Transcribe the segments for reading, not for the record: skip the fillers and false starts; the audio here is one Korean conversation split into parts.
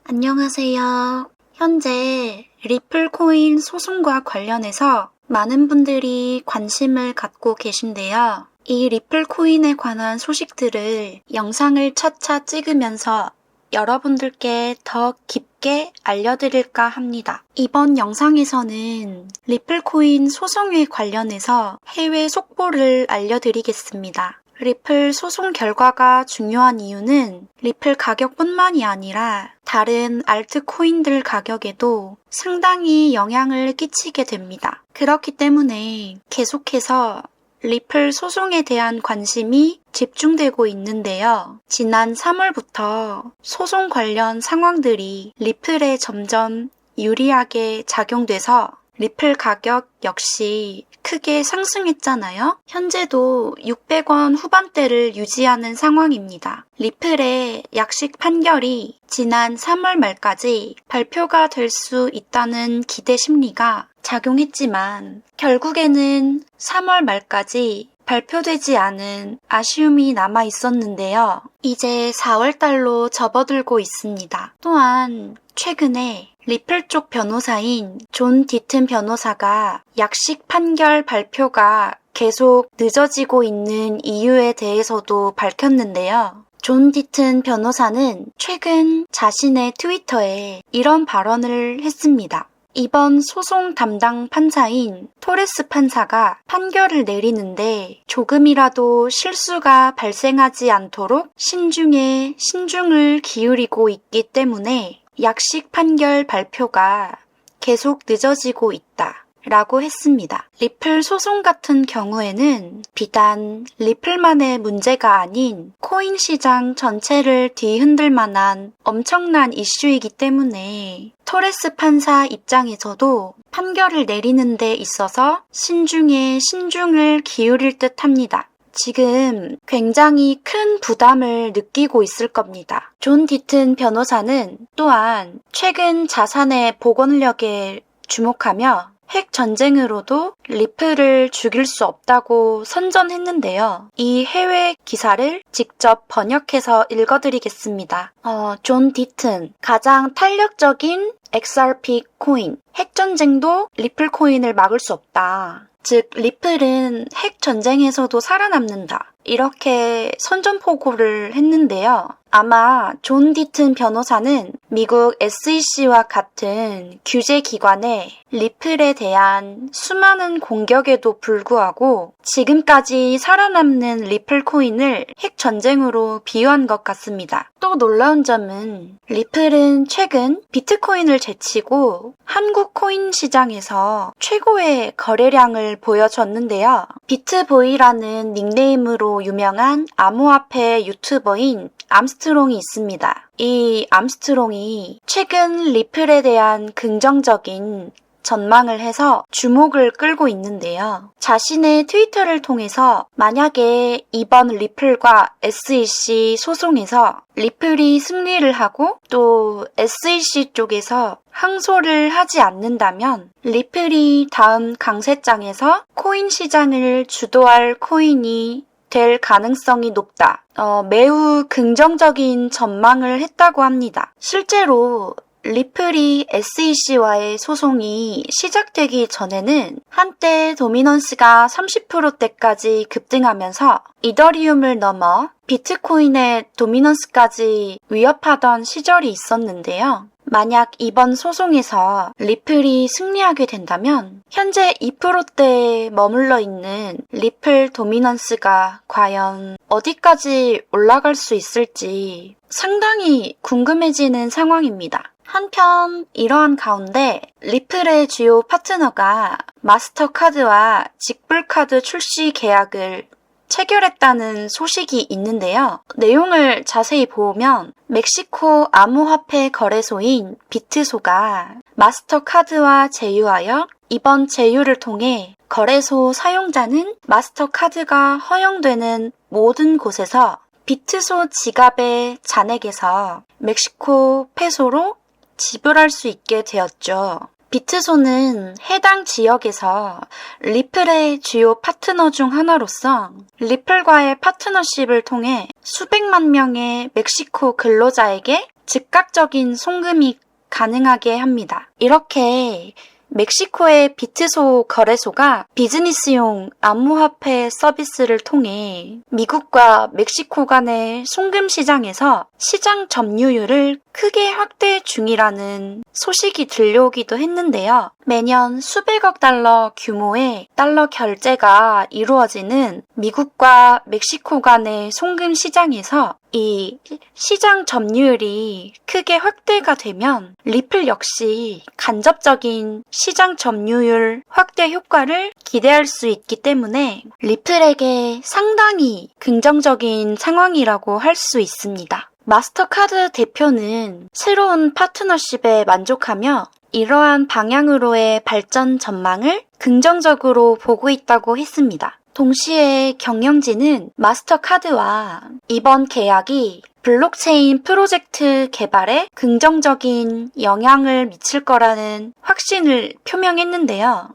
안녕하세요. 현재 리플 코인 소송과 관련해서 많은 분들이 관심을 갖고 계신데요. 이 리플 코인에 관한 소식들을 영상을 차차 찍으면서 여러분들께 더 깊게 알려드릴까 합니다. 이번 영상에서는 리플 코인 소송에 관련해서 해외 속보를 알려드리겠습니다. 리플 소송 결과가 중요한 이유는 리플 가격뿐만이 아니라 다른 알트코인들 가격에도 상당히 영향을 끼치게 됩니다. 그렇기 때문에 계속해서 리플 소송에 대한 관심이 집중되고 있는데요. 지난 3월부터 소송 관련 상황들이 리플에 점점 유리하게 작용돼서 리플 가격 역시 크게 상승했잖아요. 현재도 600원 후반대를 유지하는 상황입니다. 리플의 약식 판결이 지난 3월 말까지 발표가 될 수 있다는 기대 심리가 작용했지만 결국에는 3월 말까지 발표되지 않은 아쉬움이 남아 있었는데요. 이제 4월달로 접어들고 있습니다. 또한 최근에 리플 쪽 변호사인 존 디튼 변호사가 약식 판결 발표가 계속 늦어지고 있는 이유에 대해서도 밝혔는데요. 존 디튼 변호사는 최근 자신의 트위터에 이런 발언을 했습니다. 이번 소송 담당 판사인 토레스 판사가 판결을 내리는데 조금이라도 실수가 발생하지 않도록 신중에 신중을 기울이고 있기 때문에 약식 판결 발표가 계속 늦어지고 있다 라고 했습니다. 리플 소송 같은 경우에는 비단 리플만의 문제가 아닌 코인 시장 전체를 뒤흔들 만한 엄청난 이슈이기 때문에 토레스 판사 입장에서도 판결을 내리는 데 있어서 신중에 신중을 기울일 듯 합니다. 지금 굉장히 큰 부담을 느끼고 있을 겁니다. 존 디튼 변호사는 또한 최근 자산의 복원력에 주목하며 핵 전쟁으로도 리플을 죽일 수 없다고 선전했는데요. 이 해외 기사를 직접 번역해서 읽어드리겠습니다. 존 디튼, 가장 탄력적인 XRP 코인, 핵 전쟁도 리플 코인을 막을 수 없다. 즉, 리플은 핵 전쟁에서도 살아남는다. 이렇게 선전포고를 했는데요. 아마 존 디튼 변호사는 미국 SEC와 같은 규제기관의 리플에 대한 수많은 공격에도 불구하고 지금까지 살아남는 리플 코인을 핵 전쟁으로 비유한 것 같습니다. 또 놀라운 점은 리플은 최근 비트코인을 제치고 한국 코인 시장에서 최고의 거래량을 보여줬는데요. 비트보이라는 닉네임으로 유명한 암호화폐 유튜버인 암스트롱이 있습니다. 이 암스트롱이 최근 리플에 대한 긍정적인 전망을 해서 주목을 끌고 있는데요. 자신의 트위터를 통해서 만약에 이번 리플과 SEC 소송에서 리플이 승리를 하고 또 SEC 쪽에서 항소를 하지 않는다면 리플이 다음 강세장에서 코인 시장을 주도할 코인이 될 가능성이 높다. 매우 긍정적인 전망을 했다고 합니다. 실제로 리플이 SEC와의 소송이 시작되기 전에는 한때 도미넌스가 30%대까지 급등하면서 이더리움을 넘어 비트코인의 도미넌스까지 위협하던 시절이 있었는데요. 만약 이번 소송에서 리플이 승리하게 된다면 현재 2%대에 머물러 있는 리플 도미넌스가 과연 어디까지 올라갈 수 있을지 상당히 궁금해지는 상황입니다. 한편 이러한 가운데 리플의 주요 파트너가 마스터카드와 직불카드 출시 계약을 체결했다는 소식이 있는데요. 내용을 자세히 보면 멕시코 암호화폐 거래소인 비트소가 마스터카드와 제휴하여 이번 제휴를 통해 거래소 사용자는 마스터카드가 허용되는 모든 곳에서 비트소 지갑의 잔액에서 멕시코 페소로 지불할 수 있게 되었죠. 비트소는 해당 지역에서 리플의 주요 파트너 중 하나로서 리플과의 파트너십을 통해 수백만 명의 멕시코 근로자에게 즉각적인 송금이 가능하게 합니다. 이렇게 멕시코의 비트소 거래소가 비즈니스용 암호화폐 서비스를 통해 미국과 멕시코 간의 송금 시장에서 시장 점유율을 크게 확대 중이라는 소식이 들려오기도 했는데요. 매년 수백억 달러 규모의 달러 결제가 이루어지는 미국과 멕시코 간의 송금 시장에서 이 시장 점유율이 크게 확대가 되면 리플 역시 간접적인 시장 점유율 확대 효과를 기대할 수 있기 때문에 리플에게 상당히 긍정적인 상황이라고 할 수 있습니다. 마스터카드 대표는 새로운 파트너십에 만족하며 이러한 방향으로의 발전 전망을 긍정적으로 보고 있다고 했습니다. 동시에 경영진은 마스터카드와 이번 계약이 블록체인 프로젝트 개발에 긍정적인 영향을 미칠 거라는 확신을 표명했는데요.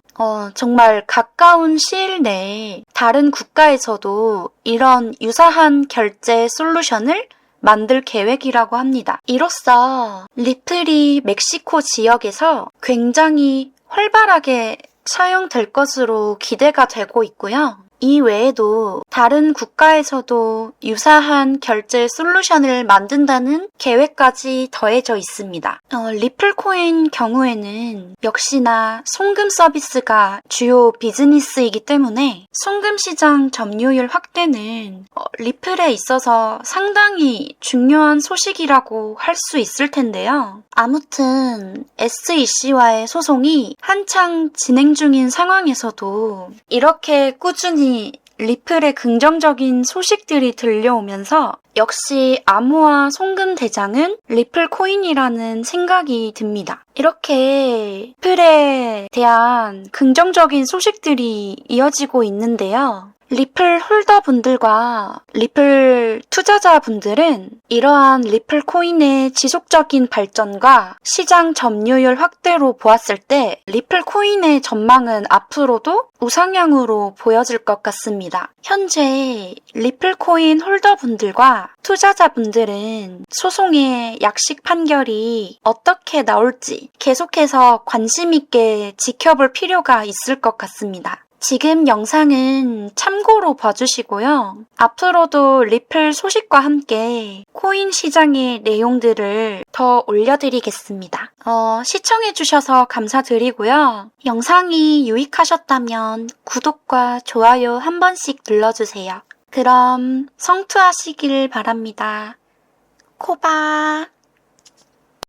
정말 가까운 시일 내에 다른 국가에서도 이런 유사한 결제 솔루션을 만들 계획이라고 합니다. 이로써 리플이 멕시코 지역에서 굉장히 활발하게 사용될 것으로 기대가 되고 있고요. 이 외에도 다른 국가에서도 유사한 결제 솔루션을 만든다는 계획까지 더해져 있습니다. 리플코인 경우에는 역시나 송금 서비스가 주요 비즈니스이기 때문에 송금 시장 점유율 확대는 리플에 있어서 상당히 중요한 소식이라고 할 수 있을 텐데요. 아무튼 SEC와의 소송이 한창 진행 중인 상황에서도 이렇게 꾸준히 리플의 긍정적인 소식들이 들려오면서 역시 암호화 송금 대장은 리플 코인이라는 생각이 듭니다. 이렇게 리플에 대한 긍정적인 소식들이 이어지고 있는데요. 리플 홀더분들과 리플 투자자분들은 이러한 리플 코인의 지속적인 발전과 시장 점유율 확대로 보았을 때 리플 코인의 전망은 앞으로도 우상향으로 보여질 것 같습니다. 현재 리플 코인 홀더분들과 투자자분들은 소송의 약식 판결이 어떻게 나올지 계속해서 관심 있게 지켜볼 필요가 있을 것 같습니다. 지금 영상은 참고로 봐주시고요. 앞으로도 리플 소식과 함께 코인 시장의 내용들을 더 올려드리겠습니다. 시청해주셔서 감사드리고요. 영상이 유익하셨다면 구독과 좋아요 한 번씩 눌러주세요. 그럼 성투하시길 바랍니다. 코바.